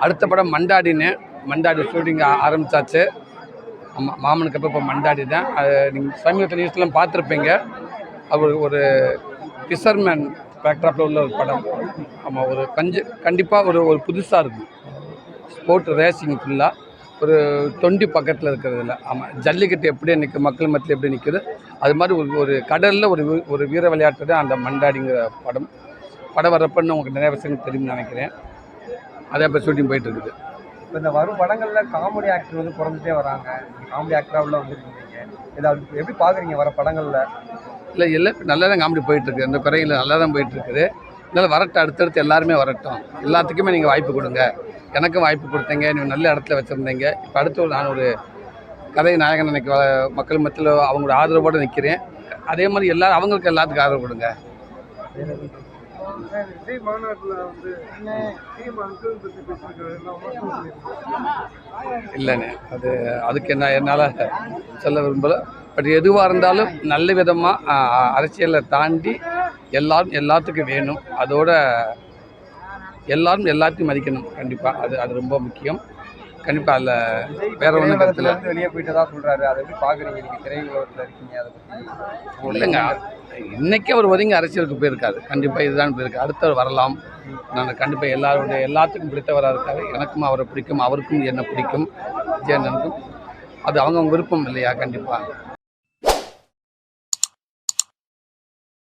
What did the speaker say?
அடுத்த படம் மண்டாடி ஷூட்டிங் ஆரம்பித்தாச்சு. ஆமாம், மாமனுக்கு அப்போ இப்போ மண்டாடி தான். அது நீங்கள் சமீபத்தில் நியூஸ்லாம் பார்த்துருப்பீங்க. அவர் ஒரு ஃபிஷர்மேன் பேக்ட்ராப்பில் உள்ள ஒரு படம். ஆமாம், ஒரு கண்டிப்பாக ஒரு புதுசாக இருக்கும். ஸ்போர்ட் ரேசிங் ஃபுல்லாக ஒரு 20 பக்கத்தில் இருக்கிறதுல. ஆமாம், ஜல்லிக்கட்டு எப்படி நிற்க மக்கள் மத்தியில் எப்படி நிற்குது, அது மாதிரி ஒரு கடலில் ஒரு வீர விளையாட்டு தான் அந்த மண்டாடிங்கிற படம். படம் வரப்பன்னு உங்களுக்கு நிறைய விஷயங்கள் தெரியும்னு நினைக்கிறேன். அதே இப்போ ஷூட்டிங் போயிட்டுருக்குது. இப்போ இந்த வரும் படங்களில் காமெடி ஆக்டர் வந்து பிறந்துட்டே வராங்க. காமெடி ஆக்டராக உள்ள வந்துருக்கீங்க, இதை எப்படி பார்க்குறீங்க வர படங்களில்? இல்லை எல்லாம் நல்லா தான் காமெடி போயிட்டுருக்கு. அந்த குறையில் நல்லா தான் போயிட்டுருக்குது. இதனால் வரட்டும், அடுத்தடுத்து எல்லாருமே வரட்டும். எல்லாத்துக்குமே நீங்கள் வாய்ப்பு கொடுங்க. எனக்கும் வாய்ப்பு கொடுத்தீங்க, நீங்கள் நல்ல இடத்துல வச்சுருந்தீங்க. இப்போ அடுத்து நான் ஒரு கதை நாயகன் நினைக்க மக்கள் மத்தியில் அவங்களோட ஆதரவோடு நிற்கிறேன். அதே மாதிரி அவங்களுக்கு எல்லாத்துக்கும் ஆதரவு கொடுங்க. இல்லைண்ணே, அதுக்கு என்னால் சொல்ல விரும்பலை. பட் எதுவாக இருந்தாலும் நல்ல விதமாக அரசியலை தாண்டி எல்லாத்துக்கும் வேணும். அதோட எல்லாரும் எல்லாத்தையும் மதிக்கணும். கண்டிப்பாக அது ரொம்ப முக்கியம். கண்டிப்பாக அதில் வேற ஒன்றும் கருத்தில் வெளியே போயிட்டு தான் சொல்கிறாரு. அதை எப்படி பார்க்குறீங்க நீங்கள்? திரையுலகத்தில் இருக்கீங்க, அதை பற்றி? இல்லைங்க, இன்றைக்கி அவர் ஒதுங்கி அரசியலுக்கு போயிருக்காரு. கண்டிப்பாக இதுதான் போயிருக்கு. அடுத்தவர் வரலாம். நான் கண்டிப்பாக எல்லாத்துக்கும் பிடித்தவராக இருக்காரு. எனக்கும் அவரை பிடிக்கும், அவருக்கும் என்னை பிடிக்கும், விஜயண்ணனுக்கும். அது அவங்க விருப்பம் இல்லையா? கண்டிப்பாக